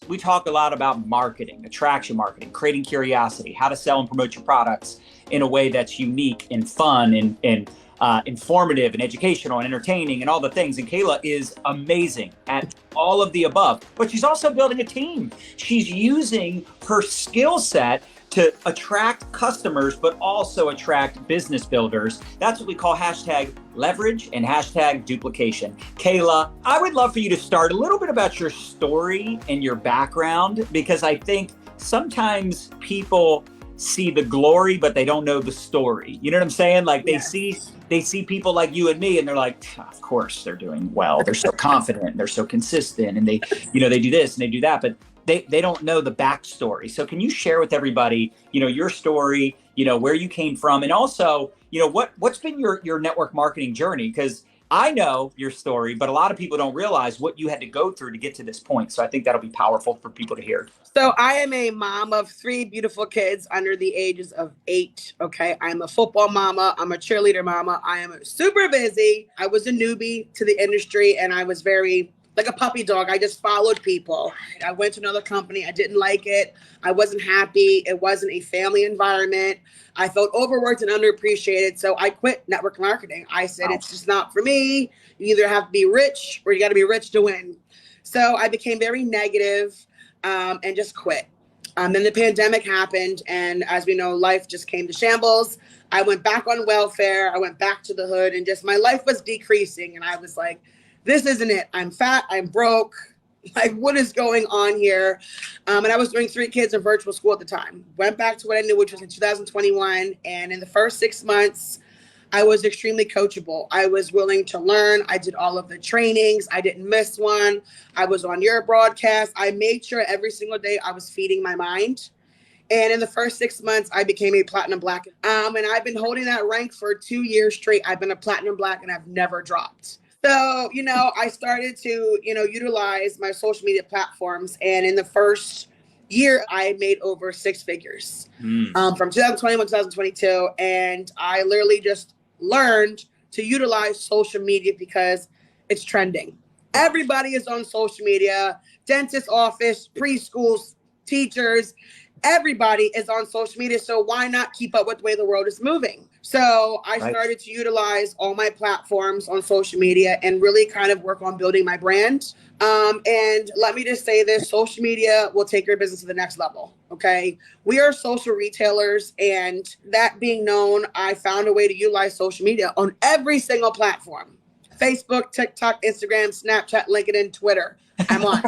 we talk a lot about marketing, attraction marketing, creating curiosity, how to sell and promote your products in a way that's unique and fun and informative and educational and entertaining and all the things. And Kayla is amazing at all of the above, but she's also building a team. She's using her skill set to attract customers, but also attract business builders. That's what we call hashtag leverage and hashtag duplication. Kayla, I would love for you to start a little bit about your story and your background, because I think sometimes people see the glory, but they don't know the story. You know what I'm saying? Like they see people like you and me, and they're like, of course they're doing well. They're so confident, they're so consistent, and they do this and they do that, but they don't know the backstory. So can you share with everybody, your story, where you came from, and also, what's been your network marketing journey? Because I know your story, but a lot of people don't realize what you had to go through to get to this point. So I think that'll be powerful for people to hear. So I am a mom of 3 beautiful kids under the ages of 8. Okay. I'm a football mama. I'm a cheerleader mama. I am super busy. I was a newbie to the industry, and I was very like a puppy dog. I just followed people. I went to another company. I didn't like it. I wasn't happy. It wasn't a family environment. I felt overworked and underappreciated. So I quit network marketing. I said, It's just not for me. You either have to be rich or you got to be rich to win. So I became very negative and just quit. Then the pandemic happened. And as we know, life just came to shambles. I went back on welfare. I went back to the hood, and just my life was decreasing. And I was like, this isn't it. I'm fat. I'm broke. Like, what is going on here? And I was doing 3 kids in virtual school at the time. Went back to what I knew, which was in 2021. And in the first 6 months, I was extremely coachable. I was willing to learn. I did all of the trainings. I didn't miss one. I was on your broadcast. I made sure every single day I was feeding my mind. And in the first 6 months, I became a platinum black. And I've been holding that rank for 2 years straight. I've been a platinum black, and I've never dropped. So, I started to, utilize my social media platforms. And in the first year, I made over 6 figures from 2021 to 2022. And I literally just learned to utilize social media because it's trending. Everybody is on social media, dentist office, preschools, teachers. Everybody is on social media. So why not keep up with the way the world is moving? So I started to utilize all my platforms on social media and really kind of work on building my brand. And let me just say this, social media will take your business to the next level. Okay. We are social retailers, and that being known, I found a way to utilize social media on every single platform: Facebook, TikTok, Instagram, Snapchat, LinkedIn, Twitter. I'm on.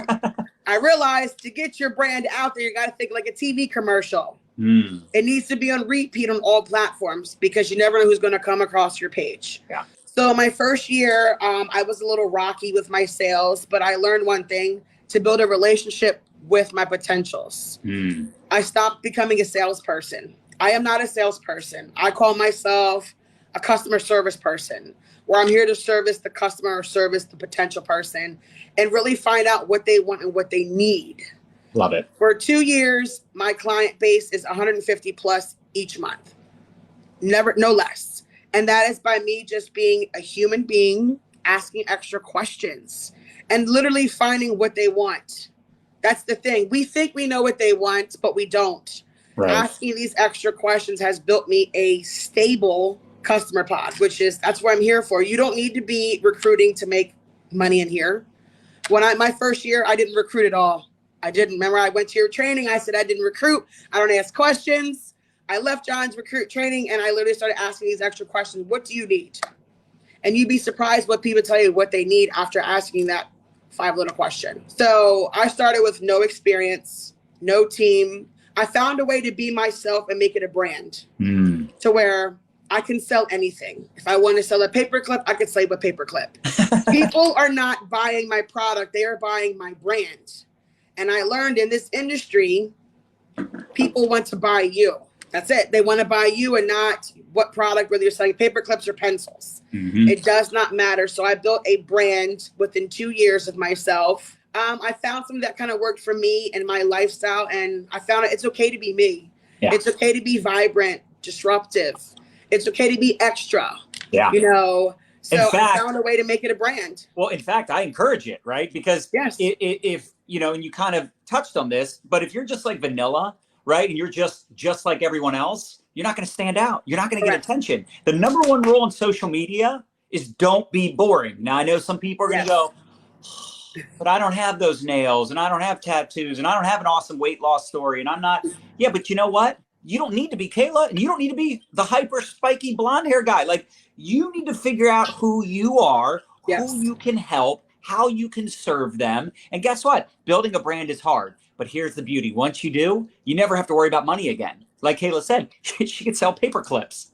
I realized to get your brand out there, you got to think like a TV commercial. It needs to be on repeat on all platforms, because you never know who's going to come across your page. Yeah. So my first year, I was a little rocky with my sales, but I learned one thing: to build a relationship with my potentials. I stopped becoming a salesperson. I am not a salesperson. I call myself a customer service person, where I'm here to service the customer or service the potential person and really find out what they want and what they need. Love it. For 2 years, my client base is 150 plus each month. No less. And that is by me just being a human being, asking extra questions and literally finding what they want. That's the thing. We think we know what they want, but we don't. Right. Asking these extra questions has built me a stable customer pod, that's what I'm here for. You don't need to be recruiting to make money in here. My first year, I didn't recruit at all. I didn't. Remember, I went to your training. I said I didn't recruit. I don't ask questions. I left John's recruit training, and I literally started asking these extra questions. What do you need? And you'd be surprised what people tell you what they need after asking that 5 little question. So I started with no experience, no team. I found a way to be myself and make it a brand to where I can sell anything. If I want to sell a paperclip, I could sell a paperclip. People are not buying my product. They are buying my brand. And I learned in this industry, people want to buy you. That's it. They want to buy you and not what product, whether you're selling paper clips or pencils. It does not matter. So I built a brand within 2 years of myself. I found something that kind of worked for me and my lifestyle. And I found it's okay to be me. Yeah. It's okay to be vibrant, disruptive. It's okay to be extra. Yeah. So I found a way to make it a brand. Well, in fact, I encourage it, right? Because if you know, and you kind of touched on this, but if you're just like vanilla, right, and you're just like everyone else, you're not going to stand out. You're not going to get attention. The number one rule on social media is don't be boring. Now, I know some people are going to go, but I don't have those nails, and I don't have tattoos, and I don't have an awesome weight loss story, and I'm not. Yeah, but you know what? You don't need to be Kayla, and you don't need to be the hyper spiky blonde hair guy. Like, you need to figure out who you are, who you can help, how you can serve them. And guess what? Building a brand is hard. But here's the beauty. Once you do, you never have to worry about money again. Like Kayla said, she can sell paper clips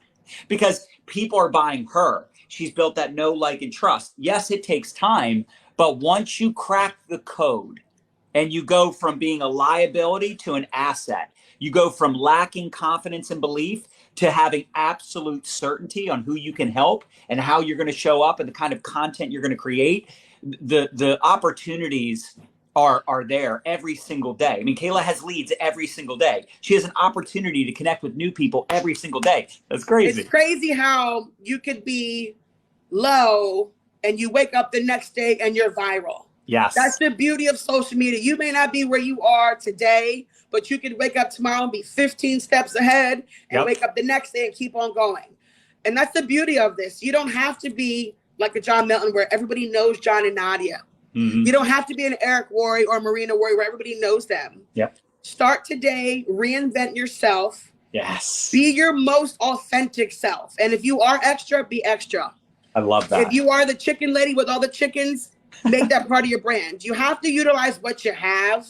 because people are buying her. She's built that know, like, and trust. Yes, it takes time, but once you crack the code and you go from being a liability to an asset, you go from lacking confidence and belief to having absolute certainty on who you can help and how you're going to show up and the kind of content you're going to create, the opportunities are there every single day. I mean, Kayla has leads every single day. She has an opportunity to connect with new people every single day. That's crazy. It's crazy how you could be low and you wake up the next day and you're viral. Yes. That's the beauty of social media. You may not be where you are today, but you could wake up tomorrow and be 15 steps ahead and wake up the next day and keep on going. And that's the beauty of this. You don't have to be like a John Melton where everybody knows John and Nadya. Mm-hmm. You don't have to be an Eric Worre or Marina Worre where everybody knows them. Yep. Start today, reinvent yourself. Yes. Be your most authentic self. And if you are extra, be extra. I love that. If you are the chicken lady with all the chickens, make that part of your brand. You have to utilize what you have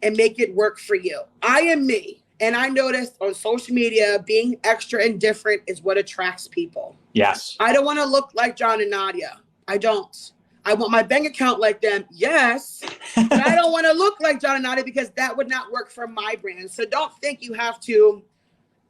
and make it work for you. I am me. And I noticed on social media, being extra and different is what attracts people. Yes. I don't want to look like John and Nadya. I don't. I want my bank account like them. Yes. But I don't want to look like John and Nadya because that would not work for my brand. So don't think you have to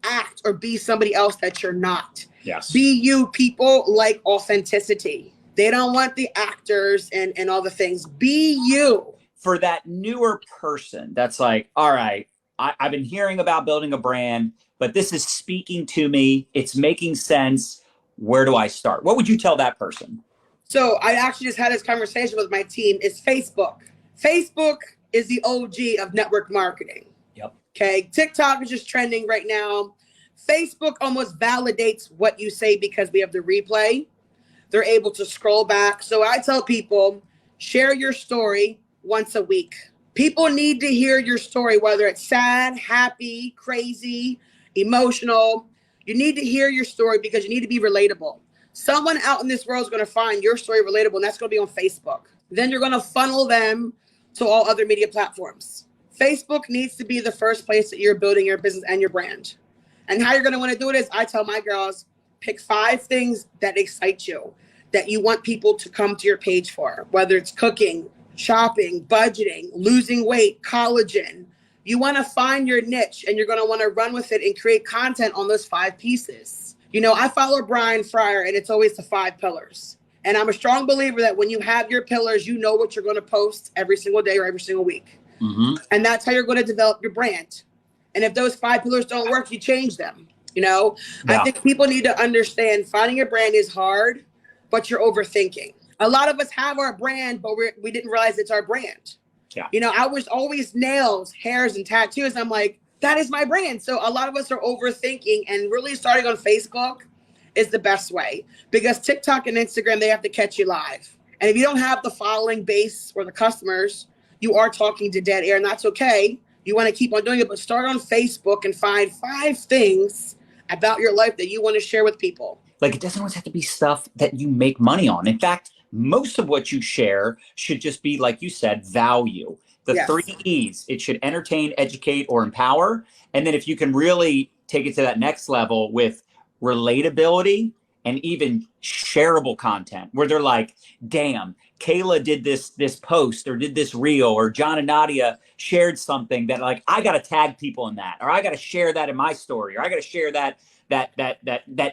act or be somebody else that you're not. Yes. Be you. People like authenticity. They don't want the actors and all the things. Be you. For that newer person that's like, all right, I've been hearing about building a brand, but this is speaking to me. It's making sense. Where do I start? What would you tell that person? So I actually just had this conversation with my team. Is Facebook. Facebook is the OG of network marketing. Yep. Okay. TikTok is just trending right now. Facebook almost validates what you say because we have the replay. They're able to scroll back. So I tell people, share your story once a week. People need to hear your story, whether it's sad, happy, crazy, emotional. You need to hear your story because you need to be relatable. Someone out in this world is going to find your story relatable, and that's going to be on Facebook. Then you're going to funnel them to all other media platforms. Facebook needs to be the first place that you're building your business and your brand. And how you're going to want to do it is I tell my girls, pick 5 things that excite you, that you want people to come to your page for, whether it's cooking, shopping, budgeting, losing weight, collagen. You want to find your niche and you're going to want to run with it and create content on those 5 pieces. You know, I follow Brian Fryer and it's always the 5 pillars. And I'm a strong believer that when you have your pillars, you know what you're going to post every single day or every single week. Mm-hmm. And that's how you're going to develop your brand. And if those 5 pillars don't work, you change them. You know, I think people need to understand finding a brand is hard, but you're overthinking. A lot of us have our brand, but we didn't realize it's our brand. Yeah. You know, I was always nails, hairs, and tattoos. I'm like, that is my brand. So a lot of us are overthinking, and really starting on Facebook is the best way because TikTok and Instagram, they have to catch you live. And if you don't have the following base or the customers, you are talking to dead air, and that's okay. You want to keep on doing it, but start on Facebook and find 5 things about your life that you want to share with people. Like, it doesn't always have to be stuff that you make money on. In fact, most of what you share should just be, like you said, value. The 3 E's. It should entertain, educate, or empower. And then if you can really take it to that next level with relatability and even shareable content where they're like, damn, Kayla did this post or did this reel, or John and Nadya shared something that, like, I got to tag people in that, or I got to share that in my story, or I got to share that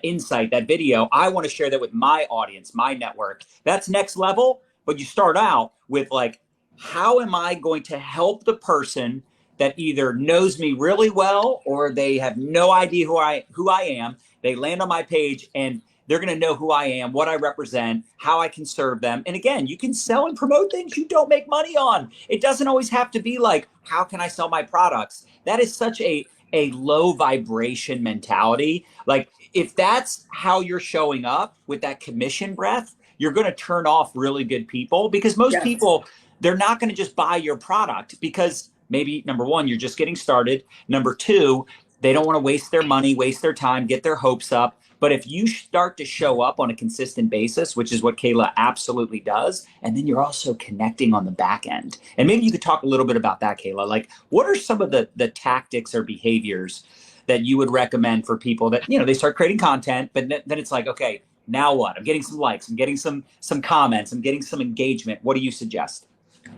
insight, that video. I want to share that with my audience, my network. That's next level. But you start out with, like, how am I going to help the person that either knows me really well or they have no idea who I am. They land on my page and they're going to know who I am, what I represent, how I can serve them. And again, you can sell and promote things you don't make money on. It doesn't always have to be like, how can I sell my products? That is such a low vibration mentality. Like if that's how you're showing up with that commission breath, you're going to turn off really good people, because most people, they're not going to just buy your product because maybe number one, you're just getting started. Number two, they don't want to waste their money, waste their time, get their hopes up. But if you start to show up on a consistent basis, which is what Kayla absolutely does, and then you're also connecting on the back end. And maybe you could talk a little bit about that, Kayla. Like, what are some of the tactics or behaviors that you would recommend for people that, you know, they start creating content, but then it's like, okay, now what? I'm getting some likes, I'm getting some comments, I'm getting some engagement. What do you suggest?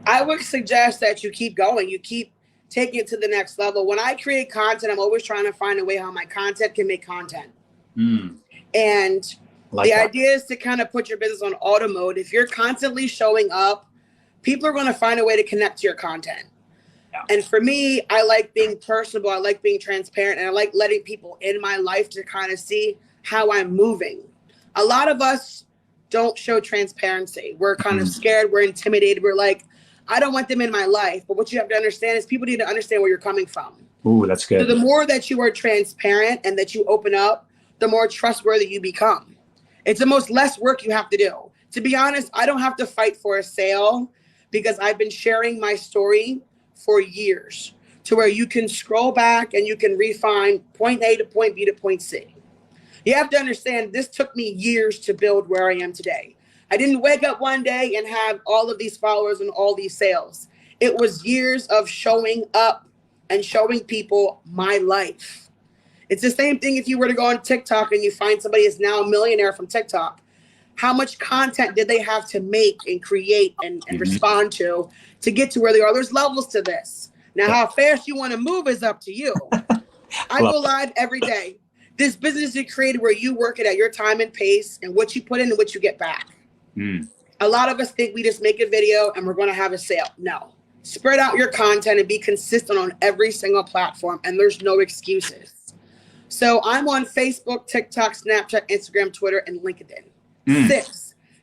I would suggest that you keep going. You keep taking it to the next level. When I create content, I'm always trying to find a way how my content can make content. And the idea is to kind of put your business on auto mode. If you're constantly showing up, people are going to find a way to connect to your content. Yeah. And for me, I like being personable. I like being transparent. And I like letting people in my life to kind of see how I'm moving. A lot of us don't show transparency. We're kind of scared. We're intimidated. We're like, I don't want them in my life. But what you have to understand is people need to understand where you're coming from. Ooh, that's good. So the more that you are transparent and that you open up, the more trustworthy you become. It's the most less work you have to do. To be honest, I don't have to fight for a sale because I've been sharing my story for years to where you can scroll back and you can refine point A to point B to point C. You have to understand this took me years to build where I am today. I didn't wake up one day and have all of these followers and all these sales. It was years of showing up and showing people my life. It's the same thing if you were to go on TikTok and you find somebody is now a millionaire from TikTok. How much content did they have to make and create and respond to get to where they are? There's levels to this. Now, how fast you want to move is up to you. I go live every day. This business is created where you work it at your time and pace and what you put in and what you get back. A lot of us think we just make a video and we're going to have a sale. No. Spread out your content and be consistent on every single platform, and there's no excuses. So I'm on Facebook, TikTok, Snapchat, Instagram, Twitter, and LinkedIn.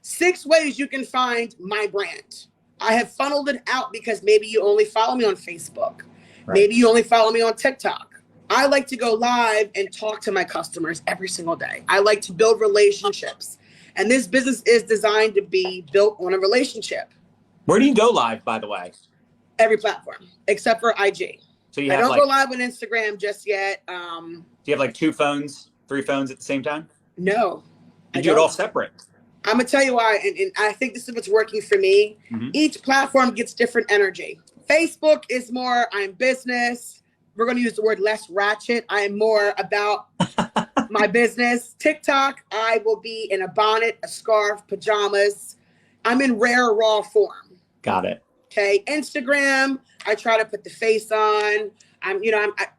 Six ways you can find my brand. I have funneled it out because maybe you only follow me on Facebook. Maybe you only follow me on TikTok. I like to go live and talk to my customers every single day. I like to build relationships. And this business is designed to be built on a relationship. Where do you go live, by the way? Every platform, except for IG. So you I have don't go live on Instagram just yet. Do you have like 2 phones, 3 phones at the same time? No. You do it all separate? I'm going to tell you why, and I think this is what's working for me. Each platform gets different energy. Facebook is more, I'm business. We're going to use the word less ratchet. I am more about my business. TikTok, I will be in a bonnet, a scarf, pajamas. I'm in rare, raw form. Got it. Okay. Instagram, I try to put the face on.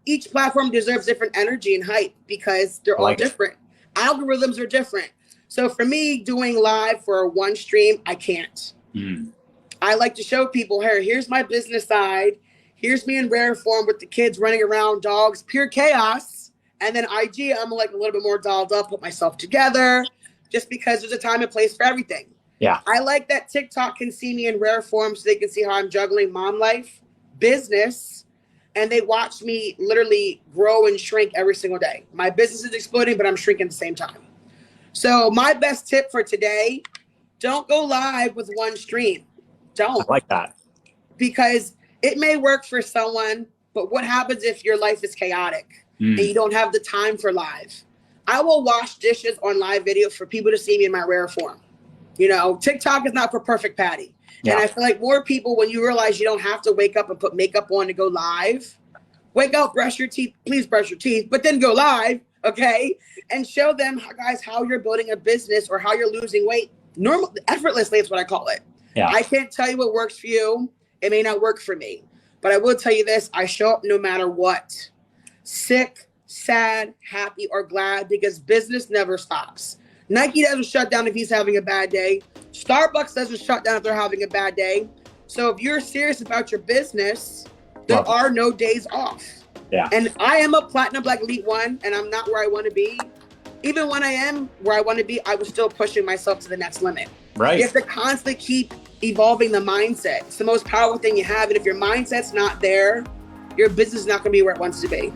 Each platform deserves different energy and hype because they're all different. Algorithms are different. So for me, doing live for one stream, I can't. I like to show people, hey, here's my business side. Here's me in rare form with the kids running around, dogs, pure chaos. And then IG, I'm like a little bit more dolled up, put myself together, just because there's a time and place for everything. Yeah. I like that TikTok can see me in rare form so they can see how I'm juggling mom life, business, and they watch me literally grow and shrink every single day. My business is exploding, but I'm shrinking at the same time. So my best tip for today, don't go live with one stream. Don't. I like that. Because it may work for someone, but what happens if your life is chaotic and you don't have the time for live? I will wash dishes on live video for people to see me in my rare form. You know, TikTok is not for perfect Patty. Yeah. And I feel like more people, when you realize you don't have to wake up and put makeup on to go live, wake up, brush your teeth, please brush your teeth, but then go live, okay? And show them, guys, how you're building a business or how you're losing weight. Effortlessly is what I call it. Yeah. I can't tell you what works for you. It may not work for me. But I will tell you this, I show up no matter what. Sick, sad, happy, or glad, because business never stops. Nike doesn't shut down if he's having a bad day. Starbucks doesn't shut down if they're having a bad day. So if you're serious about your business, there are no days off. Yeah. And I am a Platinum Black Elite 1, and I'm not where I want to be. even when I am where I want to be, I was still pushing myself to the next limit. Right. You have to constantly keep evolving the mindset. It's the most powerful thing you have. And if your mindset's not there, your business is not going to be where it wants to be.